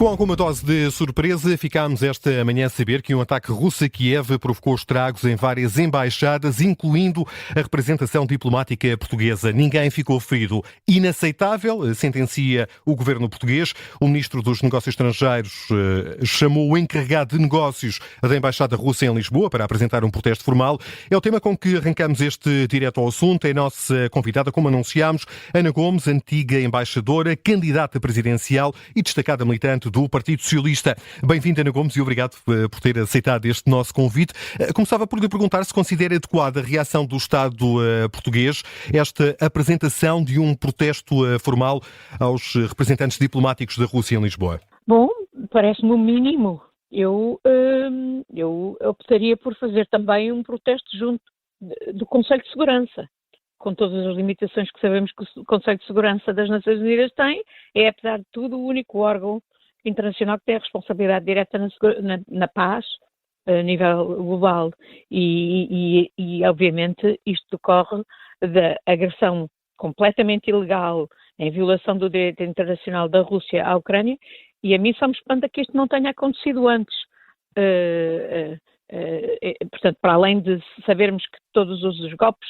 Com alguma dose de surpresa, ficámos esta manhã a saber que um ataque russo a Kiev provocou estragos em várias embaixadas, incluindo a representação diplomática portuguesa. Ninguém ficou ferido. Inaceitável, sentencia o governo português. O ministro dos Negócios Estrangeiros chamou o encarregado de negócios da Embaixada Russa em Lisboa para apresentar um protesto formal. É o tema com que arrancamos este direto ao assunto. É a nossa convidada, como anunciámos, Ana Gomes, antiga embaixadora, candidata presidencial e destacada militante do Partido Socialista. Bem-vinda, Ana Gomes, e obrigado por ter aceitado este nosso convite. Começava por lhe perguntar se considera adequada a reação do Estado português, esta apresentação de um protesto formal aos representantes diplomáticos da Rússia em Lisboa. Bom, parece-me o mínimo. Eu optaria por fazer também um protesto junto do Conselho de Segurança, com todas as limitações que sabemos que o Conselho de Segurança das Nações Unidas tem. É, apesar de tudo, o único órgão internacional que tem a responsabilidade direta na paz a nível global e obviamente isto decorre da agressão completamente ilegal em violação do direito internacional da Rússia à Ucrânia, e a mim só me espanta que isto não tenha acontecido antes. Portanto, para além de sabermos que todos os golpes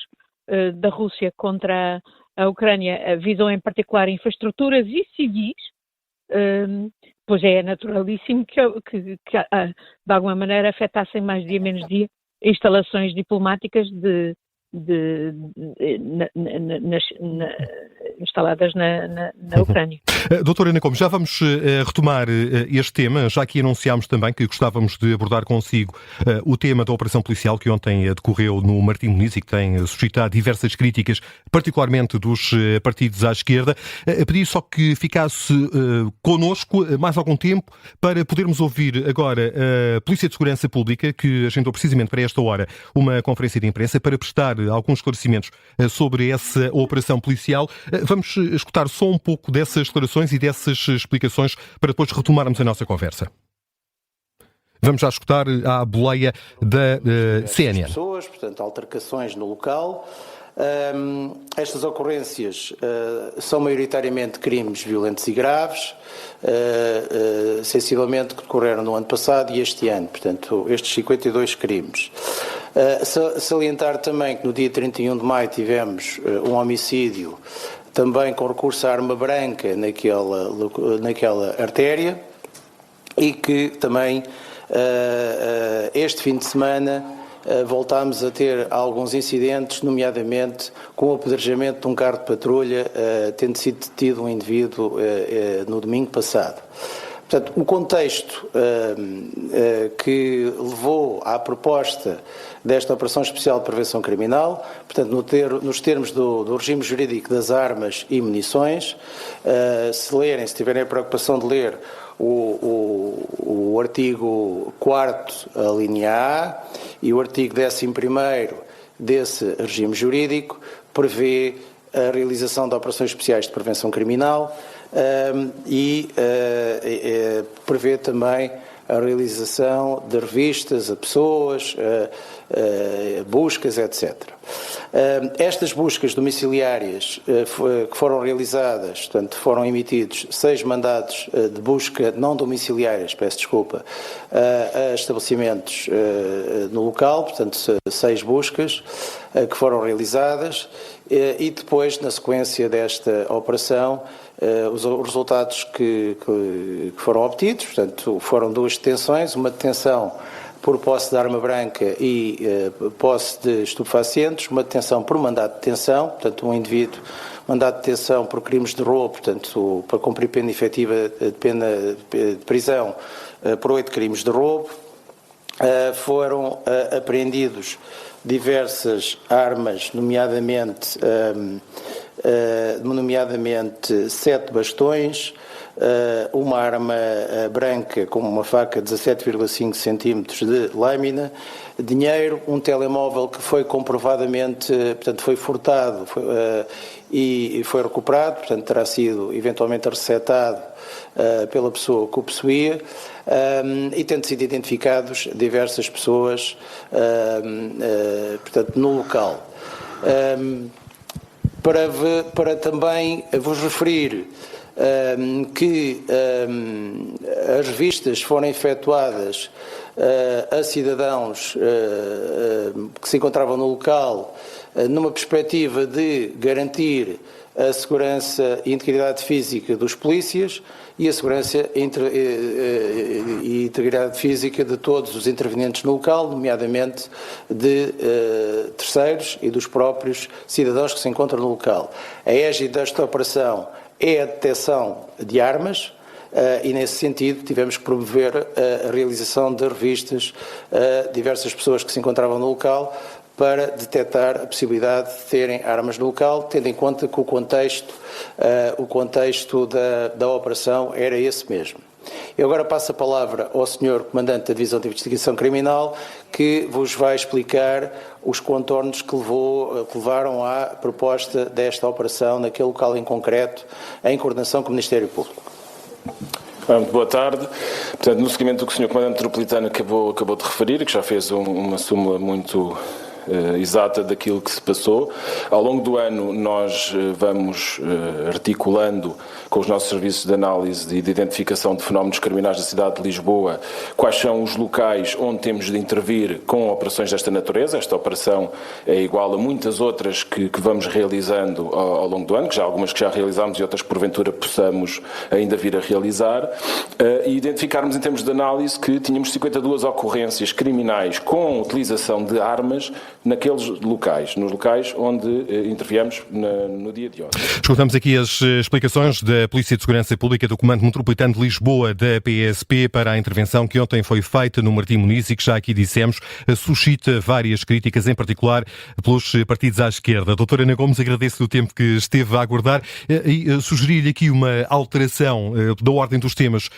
da Rússia contra a Ucrânia visam em particular infraestruturas e civis, pois é naturalíssimo que de alguma maneira afetassem mais dia menos dia instalações diplomáticas instaladas na Ucrânia. Doutora Ana Gomes, já vamos retomar este tema, já que anunciámos também que gostávamos de abordar consigo o tema da operação policial que ontem decorreu no Martim Moniz e que tem suscitado diversas críticas, particularmente dos partidos à esquerda. Pedi só que ficasse connosco mais algum tempo para podermos ouvir agora a Polícia de Segurança Pública, que agendou precisamente para esta hora uma conferência de imprensa para prestar alguns esclarecimentos sobre essa operação policial. Vamos escutar só um pouco dessas declarações e dessas explicações para depois retomarmos a nossa conversa. Vamos já escutar a boleia da CNN. Pessoas, portanto, altercações no local. Estas ocorrências são maioritariamente crimes violentos e graves, sensivelmente que decorreram no ano passado e este ano, portanto, estes 52 crimes. Salientar também que no dia 31 de maio tivemos um homicídio também com recurso à arma branca naquela artéria, e que também este fim de semana voltámos a ter alguns incidentes, nomeadamente com o apedrejamento de um carro de patrulha, tendo sido detido um indivíduo no domingo passado. Portanto, o contexto que levou à proposta desta Operação Especial de Prevenção Criminal, portanto, nos termos do regime jurídico das armas e munições, se tiverem a preocupação de ler o artigo 4º, a linha A, e o artigo 11º desse regime jurídico, prevê a realização de operações especiais de prevenção criminal e prevê também a realização de revistas a pessoas, buscas, etc. Estas buscas domiciliárias que foram realizadas, portanto, foram emitidos 6 mandados de busca não domiciliárias, a estabelecimentos no local, portanto, 6 buscas que foram realizadas, e depois, na sequência desta operação, os resultados que foram obtidos, portanto, foram 2 detenções, uma detenção por posse de arma branca e posse de estupefacientes, uma detenção por mandado de detenção, portanto, um indivíduo, mandado de detenção por crimes de roubo, portanto, para cumprir pena efetiva de pena de prisão por 8 crimes de roubo. Foram apreendidos diversas armas, nomeadamente 7 bastões, uma arma branca com uma faca de 17,5 centímetros de lâmina, dinheiro, um telemóvel que foi comprovadamente, portanto, foi furtado e foi recuperado, portanto, terá sido eventualmente resetado pela pessoa que o possuía, e tendo sido identificados diversas pessoas, portanto, no local. Para também vos referir que as revistas forem efetuadas a cidadãos que se encontravam no local, numa perspectiva de garantir a segurança e integridade física dos polícias e a segurança e integridade física de todos os intervenientes no local, nomeadamente de terceiros e dos próprios cidadãos que se encontram no local. A égide desta operação é a detecção de armas, e nesse sentido tivemos que promover a realização de revistas a diversas pessoas que se encontravam no local para detectar a possibilidade de terem armas no local, tendo em conta que o contexto da operação era esse mesmo. Eu agora passo a palavra ao Sr. Comandante da Divisão de Investigação Criminal, que vos vai explicar os contornos que levaram à proposta desta operação naquele local em concreto, em coordenação com o Ministério Público. Muito boa tarde. Portanto, no seguimento do que o Sr. Comandante Metropolitano acabou de referir, que já fez uma súmula muito exata daquilo que se passou. Ao longo do ano nós vamos articulando com os nossos serviços de análise e de identificação de fenómenos criminais da cidade de Lisboa quais são os locais onde temos de intervir com operações desta natureza. Esta operação é igual a muitas outras que vamos realizando ao longo do ano, algumas que já realizámos e outras que porventura possamos ainda vir a realizar, e identificarmos em termos de análise que tínhamos 52 ocorrências criminais com utilização de armas naqueles locais, nos locais onde interviemos no dia de ontem. Escutamos aqui as explicações da Polícia de Segurança Pública do Comando Metropolitano de Lisboa, da PSP, para a intervenção que ontem foi feita no Martim Muniz e que já aqui dissemos suscita várias críticas, em particular pelos partidos à esquerda. Doutora Ana Gomes, agradeço o tempo que esteve a aguardar e sugerir-lhe aqui uma alteração da ordem dos temas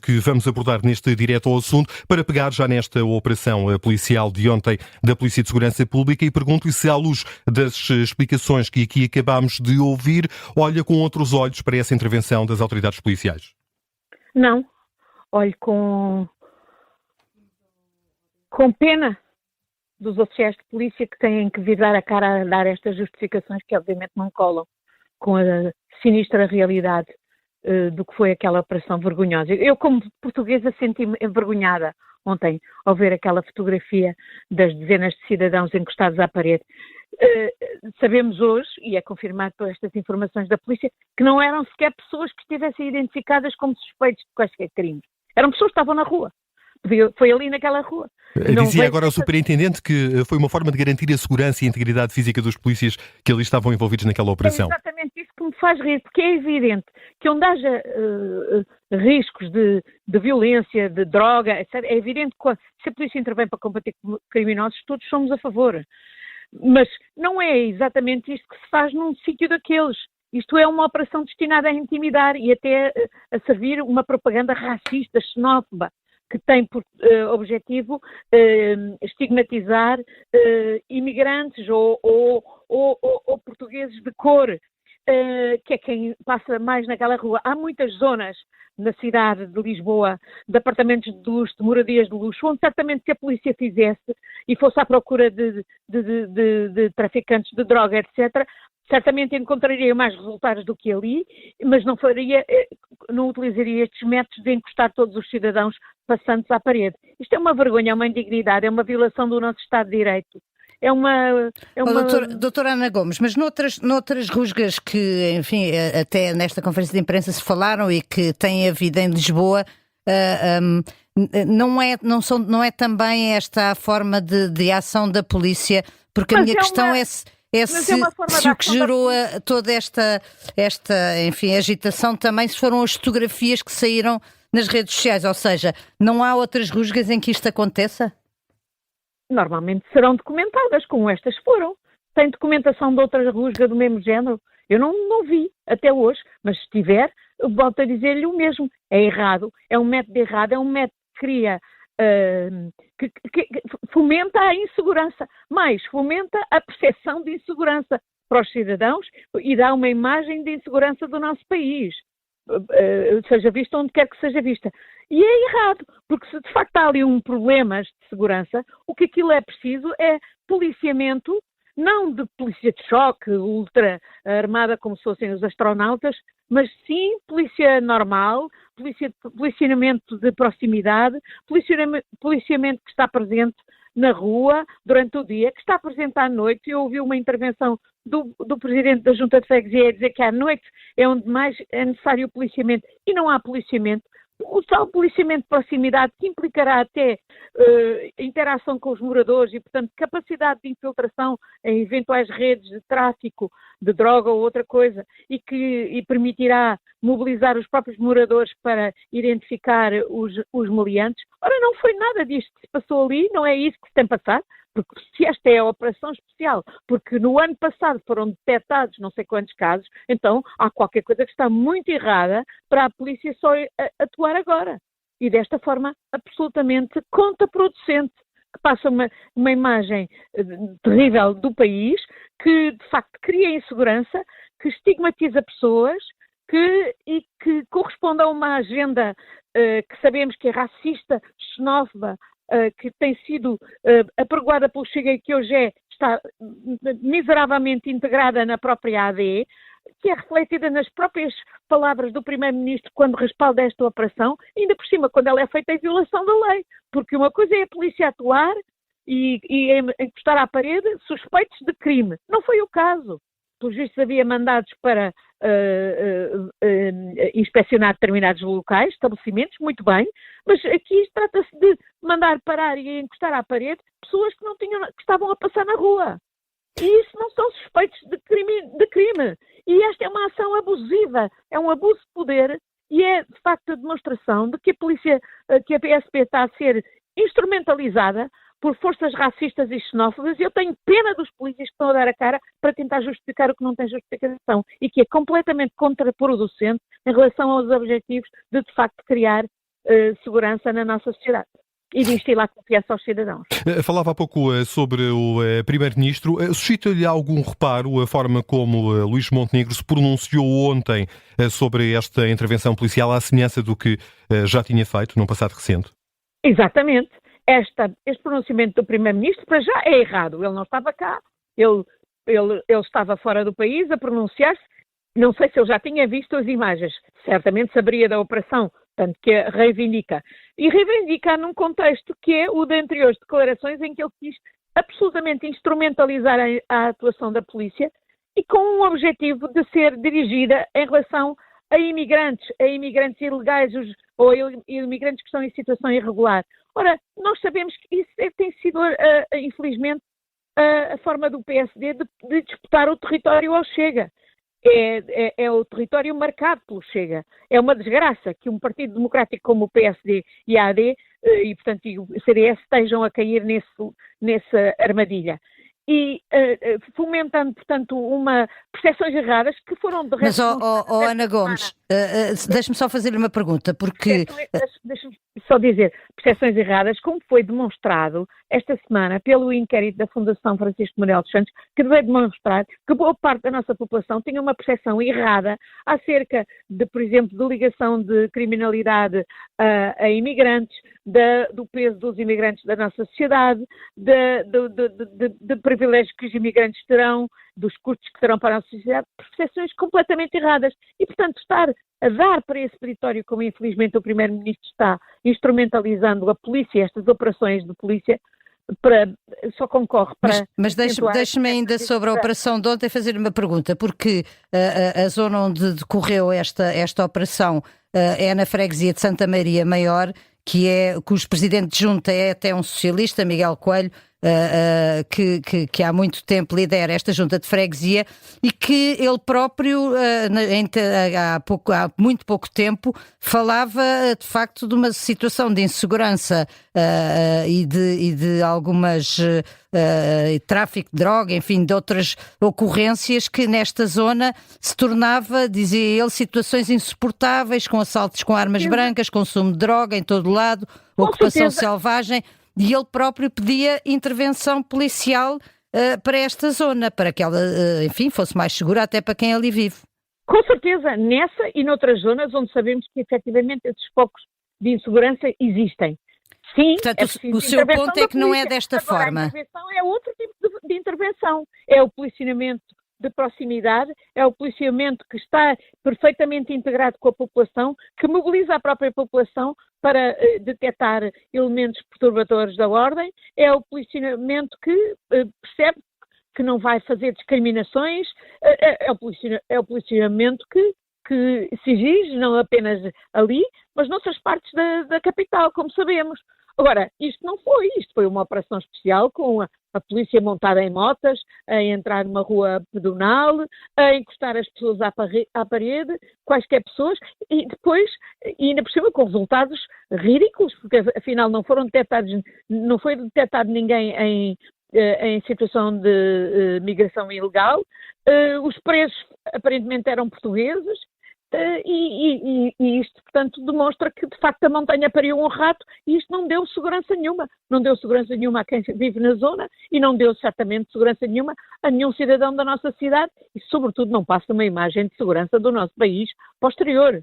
que vamos abordar neste direto ao assunto, para pegar já nesta operação policial de ontem da Polícia de Segurança Pública, e pergunto-lhe se, à luz das explicações que aqui acabámos de ouvir, olha com outros olhos para essa intervenção das autoridades policiais. Não, olho com pena dos oficiais de polícia que têm que virar a cara a dar estas justificações que obviamente não colam com a sinistra realidade do que foi aquela operação vergonhosa. Eu, como portuguesa, senti-me envergonhada ontem ao ver aquela fotografia das dezenas de cidadãos encostados à parede. Sabemos hoje, e é confirmado por estas informações da polícia, que não eram sequer pessoas que estivessem identificadas como suspeitos de quaisquer crimes. Eram pessoas que estavam na rua. Foi ali naquela rua. Dizia agora o Superintendente que foi uma forma de garantir a segurança e a integridade física dos polícias que ali estavam envolvidos naquela operação. É exatamente isso que me faz rir, porque é evidente que onde haja riscos de violência, de droga, etc., é evidente que se a polícia intervém para combater criminosos, todos somos a favor. Mas não é exatamente isto que se faz num sítio daqueles. Isto é uma operação destinada a intimidar e até a servir uma propaganda racista, xenófoba, que tem por objetivo estigmatizar imigrantes ou portugueses de cor, que é quem passa mais naquela rua. Há muitas zonas na cidade de Lisboa, de apartamentos de luxo, de moradias de luxo, onde certamente se a polícia fizesse e fosse à procura de traficantes de droga, etc., certamente encontraria mais resultados do que ali, mas não utilizaria estes métodos de encostar todos os cidadãos passantes à parede. Isto é uma vergonha, é uma indignidade, é uma violação do nosso Estado de Direito. Doutora Ana Gomes, mas noutras rusgas que, enfim, até nesta conferência de imprensa se falaram e que têm havido em Lisboa, não é também esta a forma de ação da polícia? Porque a minha questão é se o que gerou toda esta enfim, agitação também se foram as fotografias que saíram nas redes sociais, ou seja, não há outras rusgas em que isto aconteça? Normalmente serão documentadas, como estas foram. Tem documentação de outra rusga do mesmo género? Eu não vi até hoje, mas se tiver, volto a dizer-lhe o mesmo. É errado, é um método errado, é um método que cria, que fomenta a insegurança, mas fomenta a percepção de insegurança para os cidadãos e dá uma imagem de insegurança do nosso país. Seja vista onde quer que seja vista. E é errado, porque se de facto há ali um problema de segurança, o que aquilo é preciso é policiamento não de polícia de choque, ultra armada como se fossem os astronautas, mas sim polícia normal, policiamento de proximidade, policiamento que está presente na rua durante o dia, que está presente à noite. Eu ouvi uma intervenção do Presidente da Junta de Freguesia a dizer que à noite é onde mais é necessário o policiamento e não há policiamento. O tal policiamento de proximidade que implicará até interação com os moradores e, portanto, capacidade de infiltração em eventuais redes de tráfico de droga ou outra coisa e permitirá mobilizar os próprios moradores para identificar os meliantes. Ora, não foi nada disto que se passou ali, não é isso que se tem passado, porque se esta é a operação especial, porque no ano passado foram detectados não sei quantos casos, então há qualquer coisa que está muito errada para a polícia só atuar agora. E desta forma absolutamente contraproducente, que passa uma imagem terrível do país, que de facto cria insegurança, que estigmatiza pessoas e que corresponde a uma agenda que sabemos que é racista, xenófoba, que tem sido apregoada pelo Chega e que hoje está miseravelmente integrada na própria AD, que é refletida nas próprias palavras do Primeiro-Ministro quando respalda esta operação, ainda por cima quando ela é feita em violação da lei, porque uma coisa é a polícia atuar e encostar à parede suspeitos de crime. Não foi o caso. Pelos vistos havia mandados para inspecionar determinados locais, estabelecimentos, muito bem, mas aqui trata-se de mandar parar e encostar à parede pessoas que estavam a passar na rua. E isso não são suspeitos de crime. E esta é uma ação abusiva, é um abuso de poder e é, de facto, a demonstração de que a PSP está a ser instrumentalizada por forças racistas e xenófobas, e eu tenho pena dos polícias que estão a dar a cara para tentar justificar o que não tem justificação e que é completamente contraproducente em relação aos objetivos de facto, criar segurança na nossa sociedade e de instilar confiança aos cidadãos. Falava há pouco sobre o Primeiro-Ministro. Suscita-lhe algum reparo a forma como Luís Montenegro se pronunciou ontem sobre esta intervenção policial, à semelhança do que já tinha feito num passado recente? Exatamente. Este pronunciamento do Primeiro-Ministro, para já, é errado. Ele não estava cá, ele estava fora do país a pronunciar-se. Não sei se ele já tinha visto as imagens. Certamente saberia da operação, tanto que a reivindica. E reivindica num contexto que é o de anteriores declarações em que ele quis absolutamente instrumentalizar a atuação da polícia e com um objetivo de ser dirigida em relação a imigrantes ilegais ou imigrantes que estão em situação irregular. Ora, nós sabemos que isso tem sido, infelizmente, a forma do PSD de disputar o território ao Chega. É o território marcado pelo Chega. É uma desgraça que um partido democrático como o PSD e a AD, e portanto o CDS, estejam a cair nessa armadilha. E fomentando, portanto, percepções erradas que foram de resto... Mas, Ana Gomes, deixe-me só fazer-lhe uma pergunta, porque... Deixa-me só dizer, percepções erradas, como foi demonstrado esta semana pelo inquérito da Fundação Francisco Manuel dos Santos, que veio demonstrar que boa parte da nossa população tinha uma percepção errada acerca de, por exemplo, de ligação de criminalidade a imigrantes, do peso dos imigrantes da nossa sociedade, de privilégios que os imigrantes terão, dos custos que terão para a nossa sociedade, percepções completamente erradas. E, portanto, estar a dar para esse território, como infelizmente o Primeiro-Ministro está instrumentalizando a polícia, estas operações de polícia, só concorre para... Mas deixe-me ainda sobre a operação de ontem fazer uma pergunta, porque a zona onde decorreu esta operação é na freguesia de Santa Maria Maior, cujo presidente de junta é até um socialista, Miguel Coelho, que há muito tempo lidera esta junta de freguesia e que ele próprio, há muito pouco tempo, falava de facto de uma situação de insegurança e de algumas tráfico de droga, enfim, de outras ocorrências que nesta zona se tornava, dizia ele, situações insuportáveis, com assaltos com armas brancas, consumo de droga em todo o lado, ocupação selvagem. E ele próprio pedia intervenção policial para esta zona, para que ela, enfim, fosse mais segura até para quem ali vive. Com certeza, nessa e noutras zonas onde sabemos que efetivamente esses focos de insegurança existem. Sim, portanto, o seu ponto é que não é desta forma. A intervenção é outro tipo de intervenção. intervenção, é o policiamento de proximidade, é o policiamento que está perfeitamente integrado com a população, que mobiliza a própria população para detectar elementos perturbadores da ordem, é o policiamento que percebe que não vai fazer discriminações, é o policiamento que se exige, não apenas ali, mas noutras partes da capital, como sabemos. Agora, isto foi uma operação especial com a polícia montada em motas, a entrar numa rua pedonal, a encostar as pessoas à parede, quaisquer pessoas, e depois, e ainda por cima, com resultados ridículos, porque afinal não foi detectado ninguém em situação de migração ilegal, os presos aparentemente eram portugueses, e isto, portanto, demonstra que, de facto, a montanha pariu um rato e isto não deu segurança nenhuma. Não deu segurança nenhuma a quem vive na zona e não deu, certamente, segurança nenhuma a nenhum cidadão da nossa cidade e, sobretudo, não passa uma imagem de segurança do nosso país posterior.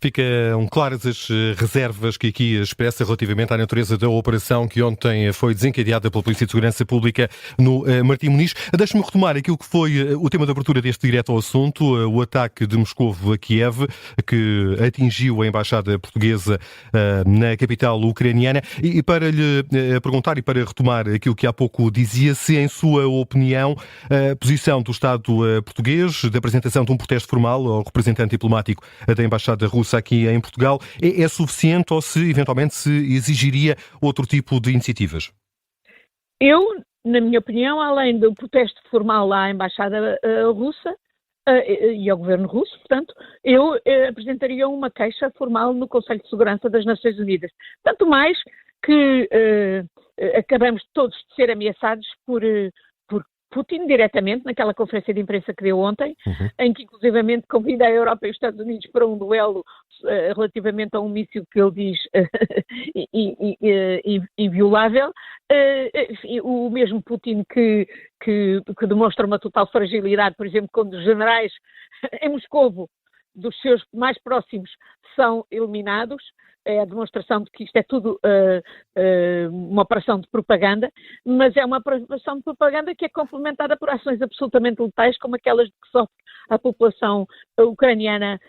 Ficam claras as reservas que aqui expressa relativamente à natureza da operação que ontem foi desencadeada pela Polícia de Segurança Pública no Martim Moniz. Deixe-me retomar aquilo que foi o tema de abertura deste direto ao assunto, o ataque de Moscovo a Kiev, que atingiu a Embaixada Portuguesa na capital ucraniana. E para lhe perguntar e para retomar aquilo que há pouco dizia, se em sua opinião a posição do Estado português de apresentação de um protesto formal ao representante diplomático da Embaixada Russa aqui em Portugal é suficiente ou se eventualmente se exigiria outro tipo de iniciativas? Eu, na minha opinião, além do protesto formal à Embaixada Russa e ao Governo Russo, portanto, eu apresentaria uma queixa formal no Conselho de Segurança das Nações Unidas. Tanto mais que acabamos todos de ser ameaçados por Putin diretamente naquela conferência de imprensa que deu ontem, em que inclusivamente convida a Europa e os Estados Unidos para um duelo relativamente a um míssil que ele diz inviolável, o mesmo Putin que demonstra uma total fragilidade, por exemplo, quando os generais em Moscovo dos seus mais próximos são eliminados. É a demonstração de que isto é tudo uma operação de propaganda, mas é uma operação de propaganda que é complementada por ações absolutamente letais, como aquelas de que sofre a população ucraniana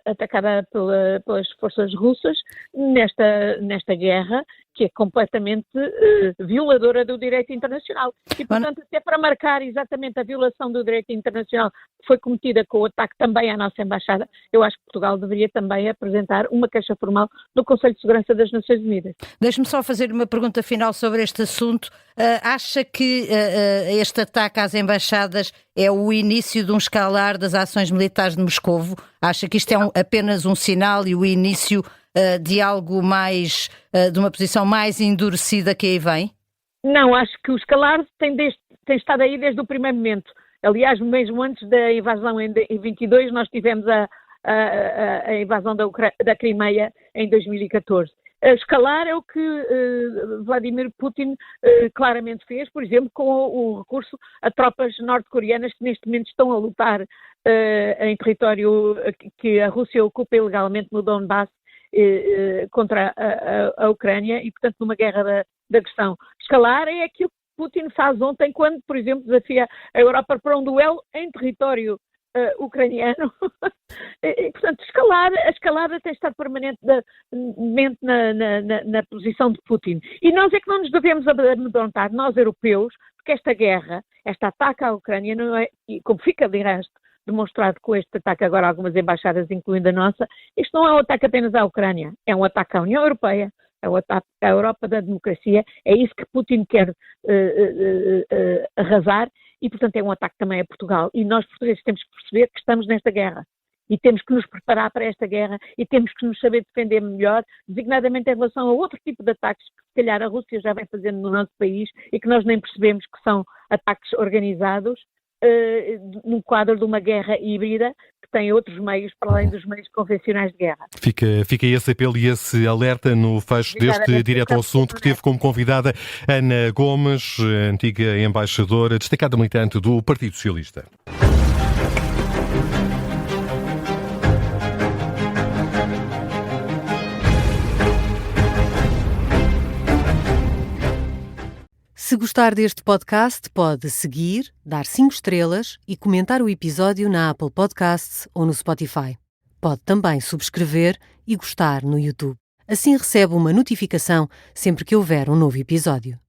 atacada pelas forças russas nesta guerra, que é completamente violadora do direito internacional. E, portanto, até para marcar exatamente a violação do direito internacional que foi cometida com o ataque também à nossa embaixada, eu acho que Portugal deveria também apresentar uma queixa formal no Conselho de Segurança das Nações Unidas. Deixe-me só fazer uma pergunta final sobre este assunto. Acha que este ataque às embaixadas é o início de um escalar das ações militares de Moscovo? Acha que isto é apenas um sinal e o início de algo mais, de uma posição mais endurecida que aí vem? Não, acho que o escalar tem estado aí desde o primeiro momento. Aliás, mesmo antes da invasão em 22, nós tivemos a invasão da Crimeia em 2014. Escalar é o que Vladimir Putin claramente fez, por exemplo, com o recurso a tropas norte-coreanas que neste momento estão a lutar em território que a Rússia ocupa ilegalmente no Donbass contra a Ucrânia e, portanto, numa guerra de agressão. Escalar é aquilo que Putin faz ontem quando, por exemplo, desafia a Europa para um duelo em território ucraniano. E, portanto, a escalada tem estado permanentemente na posição de Putin. E nós é que não nos devemos amedrontar, nós europeus, porque esta guerra, este ataque à Ucrânia, não é, e como fica de resto demonstrado com este ataque agora a algumas embaixadas, incluindo a nossa, isto não é um ataque apenas à Ucrânia, é um ataque à União Europeia, é um ataque à Europa da democracia, é isso que Putin quer arrasar e, portanto, é um ataque também a Portugal. E nós, portugueses, temos que perceber que estamos nesta guerra e temos que nos preparar para esta guerra e temos que nos saber defender melhor, designadamente em relação a outro tipo de ataques que, se calhar, a Rússia já vem fazendo no nosso país e que nós nem percebemos que são ataques organizados, no quadro de uma guerra híbrida que tem outros meios para além dos meios convencionais de guerra. Fica esse apelo e esse alerta no fecho deste direto ao assunto que teve como convidada Ana Gomes, antiga embaixadora, destacada militante do Partido Socialista. Se gostar deste podcast, pode seguir, dar 5 estrelas e comentar o episódio na Apple Podcasts ou no Spotify. Pode também subscrever e gostar no YouTube. Assim recebe uma notificação sempre que houver um novo episódio.